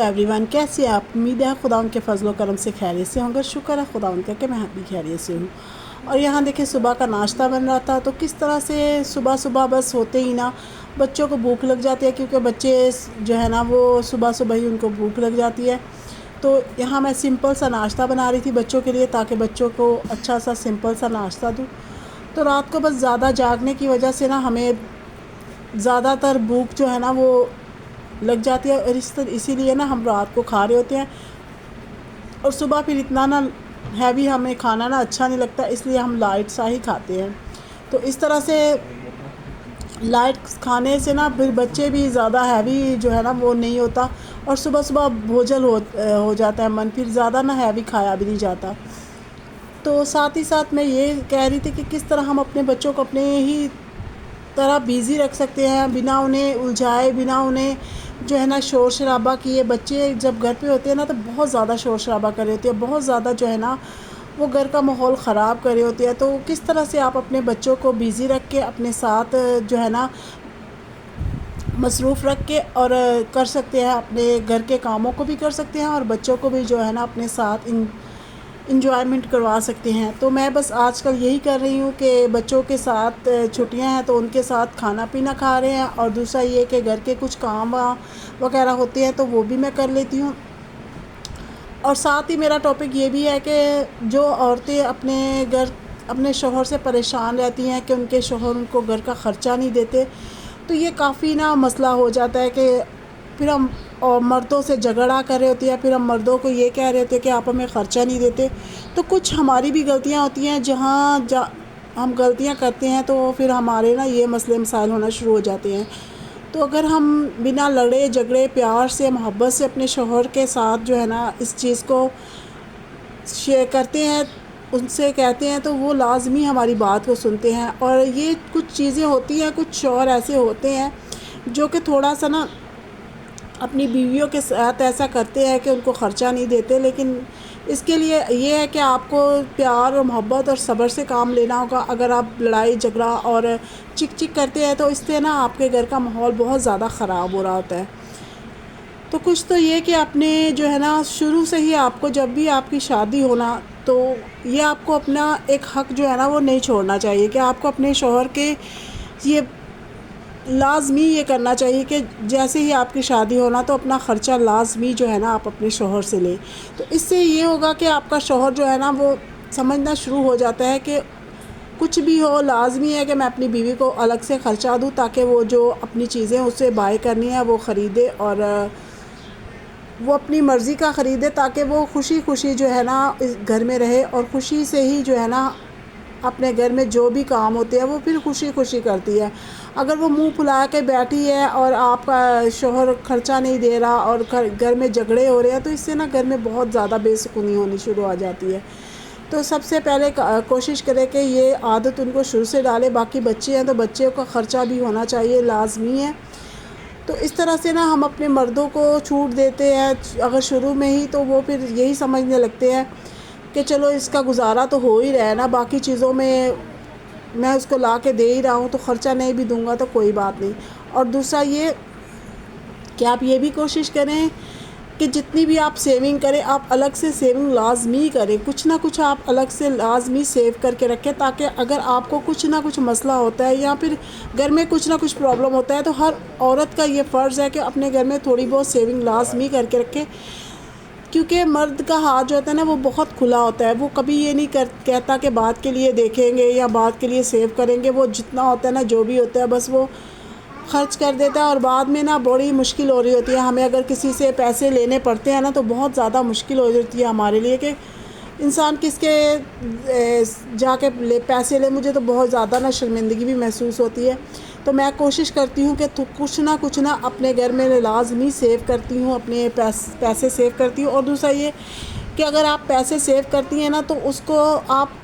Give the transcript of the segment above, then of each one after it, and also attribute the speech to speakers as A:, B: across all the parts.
A: Everyone, कैसे हैं आप। उम्मीद है खुदा उनके फजल करम से खैरियत से होंगे। शुक्र है खुदा उनका कि मैं भी खैरियत से हूँ। और यहाँ देखिए सुबह का नाश्ता बन रहा था, तो किस तरह से सुबह सुबह बस होते ही ना बच्चों को भूख लग जाती है, क्योंकि बच्चे जो है ना वो सुबह सुबह ही उनको भूख लग जाती है। तो यहाँ मैं सिंपल सा नाश्ता बना रही थी बच्चों के लिए, ताकि बच्चों को अच्छा सा सिंपल सा नाश्ता दूँ। तो रात को बस ज़्यादा जागने की वजह से ना हमें ज़्यादातर भूख जो है ना वो लग जाती है, और इसीलिए ना हम रात को खा रहे होते हैं, और सुबह फिर इतना ना हैवी हमें खाना ना अच्छा नहीं लगता, इसलिए हम लाइट सा ही खाते हैं। तो इस तरह से लाइट खाने से ना फिर बच्चे भी ज़्यादा हैवी जो है ना वो नहीं होता, और सुबह सुबह भोजन हो जाता है मन, फिर ज़्यादा ना हैवी खाया भी नहीं जाता। तो साथ ही साथ मैं ये कह रही थी कि किस तरह हम अपने बच्चों को अपने ही तरह बिज़ी रख सकते हैं, बिना उन्हें उलझाए, बिना उन्हें जो है ना शोर शराबा किए। बच्चे जब घर पे होते हैं ना तो बहुत ज़्यादा शोर शराबा कर रहे होते हैं, बहुत ज़्यादा जो है ना वो घर का माहौल ख़राब कर रहे होते हैं। तो किस तरह से आप अपने बच्चों को बिज़ी रख के अपने साथ जो है ना मसरूफ़ रख के और कर सकते हैं, अपने घर के कामों को भी कर सकते हैं और बच्चों को भी जो है ना अपने साथ इंजॉयमेंट करवा सकते हैं। तो मैं बस आजकल यही कर रही हूँ कि बच्चों के साथ छुट्टियां हैं तो उनके साथ खाना पीना खा रहे हैं, और दूसरा ये कि घर के कुछ काम वगैरह होते हैं तो वो भी मैं कर लेती हूँ। और साथ ही मेरा टॉपिक ये भी है कि जो औरतें अपने शोहर से परेशान रहती हैं कि उनके शोहर उनको घर का ख़र्चा नहीं देते, तो ये काफ़ी ना मसला हो जाता है कि फिर हम और मर्दों से झगड़ा कर रहे होते हैं, फिर हम मर्दों को ये कह रहे होते हैं कि आप हमें ख़र्चा नहीं देते। तो कुछ हमारी भी गलतियाँ होती हैं, हम गलतियाँ करते हैं तो फिर हमारे ना ये मसले मसाइल होना शुरू हो जाते हैं। तो अगर हम बिना लड़े झगड़े प्यार से मोहब्बत से अपने शौहर के साथ जो है ना इस चीज़ को शेयर करते हैं, उनसे कहते हैं, तो वो लाजमी हमारी बात को सुनते हैं। और ये कुछ चीज़ें होती हैं, कुछ शौहर ऐसे होते हैं जो कि थोड़ा सा ना अपनी बीवियों के साथ ऐसा करते हैं कि उनको ख़र्चा नहीं देते, लेकिन इसके लिए ये है कि आपको प्यार और मोहब्बत और सब्र से काम लेना होगा। अगर आप लड़ाई झगड़ा और चिक चिक करते हैं तो इससे ना आपके घर का माहौल बहुत ज़्यादा ख़राब हो रहा होता है। तो कुछ तो ये कि आपने जो है ना शुरू से ही आपको जब भी आपकी शादी होना, तो ये आपको अपना एक हक़ जो है ना वो नहीं छोड़ना चाहिए कि आपको अपने शौहर के ये लाज़मी ये करना चाहिए कि जैसे ही आपकी शादी होना तो अपना ख़र्चा लाज़मी जो है ना आप अपने शौहर से लें। तो इससे ये होगा कि आपका शौहर जो है ना वो समझना शुरू हो जाता है कि कुछ भी हो लाज़मी है कि मैं अपनी बीवी को अलग से ख़र्चा दूँ, ताकि वो जो अपनी चीज़ें उससे बाय करनी है वो ख़रीदे, और वो अपनी मर्ज़ी का ख़रीदे, ताकि वो खुशी खुशी जो है ना इस घर में रहे, और खुशी से ही जो है ना अपने घर में जो भी काम होते हैं वो फिर खुशी खुशी करती है। अगर वो मुंह फुला के बैठी है और आपका शौहर ख़र्चा नहीं दे रहा और घर में झगड़े हो रहे हैं, तो इससे ना घर में बहुत ज़्यादा बेसुकूनी होनी शुरू आ जाती है। तो सबसे पहले कोशिश करें कि ये आदत उनको शुरू से डालें। बाकी बच्चे हैं तो बच्चे का ख़र्चा भी होना चाहिए, लाजमी है। तो इस तरह से ना हम अपने मर्दों को छूट देते हैं अगर शुरू में ही, तो वो फिर यही समझने लगते हैं कि चलो इसका गुजारा तो हो ही रहा है ना, बाकी चीज़ों में मैं उसको ला के दे ही रहा हूँ, तो ख़र्चा नहीं भी दूंगा तो कोई बात नहीं। और दूसरा ये कि आप ये भी कोशिश करें कि जितनी भी आप सेविंग करें, आप अलग से सेविंग लाजमी करें, कुछ ना कुछ आप अलग से लाजमी सेव करके रखें, ताकि अगर आपको कुछ ना कुछ मसला होता है या फिर घर में कुछ ना कुछ प्रॉब्लम होता है, तो हर औरत का ये फ़र्ज़ है कि अपने घर में थोड़ी बहुत सेविंग लाजमी करके रखें। क्योंकि मर्द का हाथ जो होता है ना वो बहुत खुला होता है, वो कभी ये नहीं कहता कि बात के लिए देखेंगे या बात के लिए सेव करेंगे। वो जितना होता है ना जो भी होता है बस वो ख़र्च कर देता है, और बाद में ना बड़ी मुश्किल हो रही होती है हमें। अगर किसी से पैसे लेने पड़ते हैं ना तो बहुत ज़्यादा मुश्किल हो जाती है हमारे लिए कि इंसान किसके जाके पैसे ले। मुझे तो बहुत ज़्यादा ना शर्मिंदगी भी महसूस होती है। तो मैं कोशिश करती हूँ कि कुछ ना अपने घर में लाजमी सेव करती हूँ, अपने पैसे सेव करती हूँ। और दूसरा ये कि अगर आप पैसे सेव करती हैं ना तो उसको आप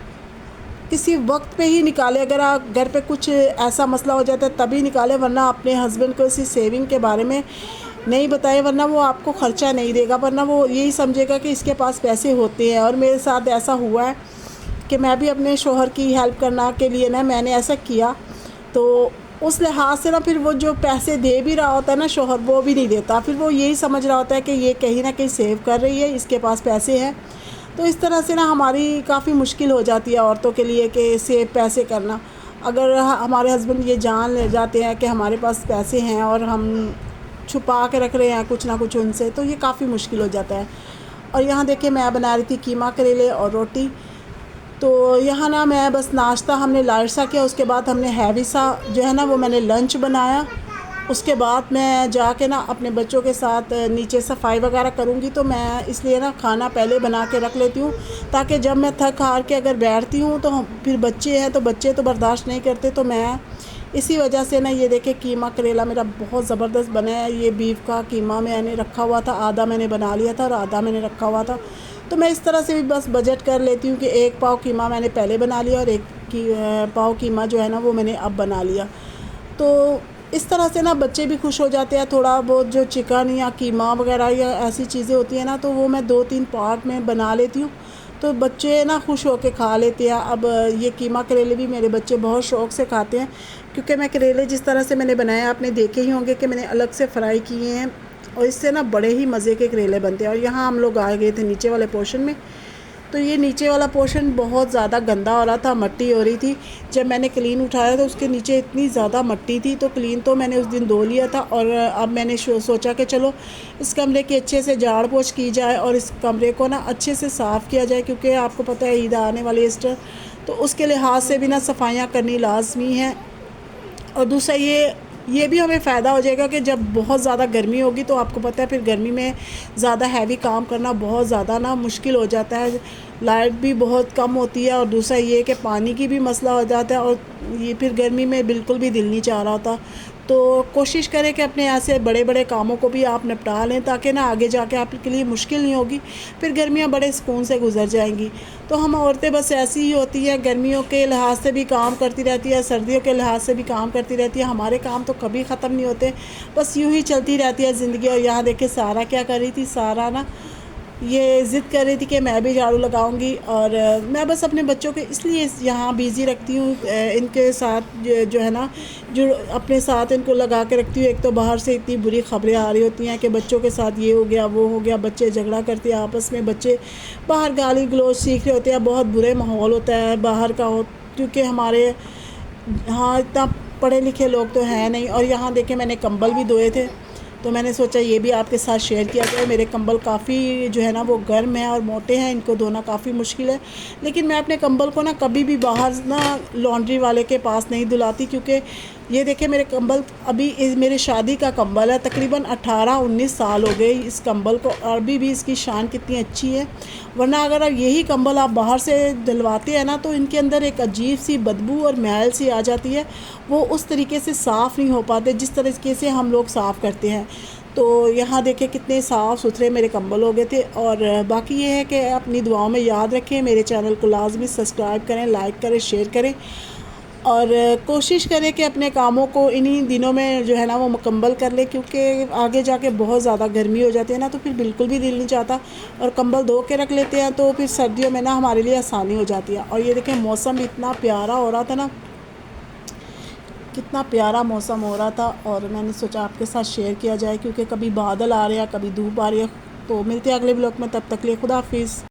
A: किसी वक्त पे ही निकालें। अगर आप घर पे कुछ ऐसा मसला हो जाता है तभी निकालें, वरना अपने हस्बैंड को इसी सेविंग के बारे में नहीं बताएं, वरना वो आपको ख़र्चा नहीं देगा, वरना वो यही समझेगा कि इसके पास पैसे होते हैं। और मेरे साथ ऐसा हुआ है कि मैं भी अपने शौहर की हेल्प करना के लिए ना मैंने ऐसा किया, तो उस लिहाज से ना फिर वो जो पैसे दे भी रहा होता है ना शोहर, वो भी नहीं देता। फिर वो यही समझ रहा होता है कि ये कहीं ना कहीं सेव कर रही है, इसके पास पैसे हैं। तो इस तरह से ना हमारी काफ़ी मुश्किल हो जाती है औरतों के लिए कि सेव पैसे करना। अगर हमारे हस्बैंड ये जान ले जाते हैं कि हमारे पास पैसे हैं और हम छुपा के रख रहे हैं कुछ ना कुछ उनसे, तो ये काफ़ी मुश्किल हो जाता है। और यहाँ देखिए मैं बना रही थी कीमा करेले और रोटी। तो यहाँ ना मैं बस नाश्ता हमने लाइट सा किया, उसके बाद हमने हैवी सा जो है ना वो मैंने लंच बनाया। उसके बाद मैं जाके ना अपने बच्चों के साथ नीचे सफाई वगैरह करूँगी, तो मैं इसलिए ना खाना पहले बना के रख लेती हूँ, ताकि जब मैं थक हार के अगर बैठती हूँ तो फिर बच्चे हैं तो बच्चे तो बर्दाश्त नहीं करते। तो मैं इसी वजह से ना ये देखे कीमा करेला मेरा बहुत ज़बरदस्त बना है। ये बीफ का कीमा मैंने रखा हुआ था, आधा मैंने बना लिया था और आधा मैंने रखा हुआ था। तो मैं इस तरह से भी बस बजट कर लेती हूँ कि 1 पाव कीमा मैंने पहले बना लिया और 1 पाव कीमा जो है ना वो मैंने अब बना लिया। तो इस तरह से ना बच्चे भी खुश हो जाते हैं। थोड़ा बहुत जो चिकन या कीमा वगैरह या ऐसी चीज़ें होती हैं ना, तो वो मैं 2-3 पार्ट में बना लेती हूँ, तो बच्चे ना खुश होके खा लेते हैं। अब ये कीमा करेले भी मेरे बच्चे बहुत शौक़ से खाते हैं, क्योंकि मैं करेले जिस तरह से मैंने बनाया आपने देखे ही होंगे कि मैंने अलग से फ्राई किए हैं, और इससे ना बड़े ही मज़े के करेले बनते हैं। और यहाँ हम लोग आ गए थे नीचे वाले पोर्शन में। तो ये नीचे वाला पोर्शन बहुत ज़्यादा गंदा हो रहा था, मट्टी हो रही थी। जब मैंने क्लीन उठाया तो उसके नीचे इतनी ज़्यादा मट्टी थी, तो क्लीन तो मैंने उस दिन धो लिया था। और अब मैंने सोचा कि चलो इस कमरे की अच्छे से झाड़ पोछ की जाए और इस कमरे को ना अच्छे से साफ़ किया जाए, क्योंकि आपको पता है ईद आने वाली ईस्टर, तो उसके लिहाज से भी ना सफाइयाँ करनी लाजमी है। और दूसरा ये भी हमें फ़ायदा हो जाएगा कि जब बहुत ज़्यादा गर्मी होगी, तो आपको पता है फिर गर्मी में ज़्यादा हैवी काम करना बहुत ज़्यादा ना मुश्किल हो जाता है। लाइट भी बहुत कम होती है, और दूसरा ये कि पानी की भी मसला हो जाता है, और ये फिर गर्मी में बिल्कुल भी दिल नहीं चाह रहा होता। तो कोशिश करें कि अपने ऐसे बड़े बड़े कामों को भी आप निपटा लें, ताकि ना आगे जाके आपके लिए मुश्किल नहीं होगी, फिर गर्मियाँ बड़े सुकून से गुजर जाएंगी। तो हम औरतें बस ऐसी ही होती हैं, गर्मियों के लिहाज से भी काम करती रहती है, सर्दियों के लिहाज से भी काम करती रहती है। हमारे काम तो कभी ख़त्म नहीं होते, बस यूँ ही चलती रहती है ज़िंदगी। और यहाँ देखिए सारा क्या कर रही थी, सारा ना ये ज़िद कर रही थी कि मैं भी झाड़ू लगाऊंगी। और मैं बस अपने बच्चों के इसलिए यहाँ बिज़ी रखती हूँ, इनके साथ जो है ना, जो अपने साथ इनको लगा के रखती हूँ। एक तो बाहर से इतनी बुरी ख़बरें आ रही होती हैं कि बच्चों के साथ ये हो गया वो हो गया, बच्चे झगड़ा करते हैं आपस में, बच्चे बाहर गाली गलौज सीख रहे होते हैं, बहुत बुरे माहौल होता है बाहर का क्योंकि हमारे हाँ इतना पढ़े लिखे लोग तो हैं नहीं। और यहाँ देखें मैंने कंबल भी धोए थे, तो मैंने सोचा ये भी आपके साथ शेयर किया जाए। मेरे कंबल काफ़ी जो है ना वो गर्म हैं और मोटे हैं, इनको धोना काफ़ी मुश्किल है। लेकिन मैं अपने कंबल को ना कभी भी बाहर ना लॉन्ड्री वाले के पास नहीं धुलाती, क्योंकि ये देखें मेरे कंबल अभी मेरे शादी का कंबल है, तकरीबन 18-19 साल हो गए इस कंबल को, और अभी भी इसकी शान कितनी अच्छी है। वरना अगर आप यही कंबल आप बाहर से धुलवाते हैं ना, तो इनके अंदर एक अजीब सी बदबू और मैल सी आ जाती है, वो उस तरीके से साफ़ नहीं हो पाते जिस तरीके से हम लोग साफ़ करते हैं। तो यहाँ देखें कितने साफ़ सुथरे मेरे कंबल हो गए थे। और बाकी ये है कि अपनी दुआओं में याद रखें, मेरे चैनल को लाजमी सब्सक्राइब करें, लाइक करें, शेयर करें, और कोशिश करें कि अपने कामों को इन्हीं दिनों में जो है ना वो मुकम्मल कर ले, क्योंकि आगे जाके बहुत ज़्यादा गर्मी हो जाती है ना, तो फिर बिल्कुल भी दिल नहीं चाहता। और कंबल धो के रख लेते हैं तो फिर सर्दियों में ना हमारे लिए आसानी हो जाती है। और ये देखें मौसम भी इतना प्यारा हो रहा था ना, कितना प्यारा मौसम हो रहा था, और मैंने सोचा आपके साथ शेयर किया जाए, क्योंकि कभी बादल आ रहे हैं कभी धूप आ रही है। तो मिलते हैं अगले ब्लॉग में, तब तक के लिए खुदा हाफिज़।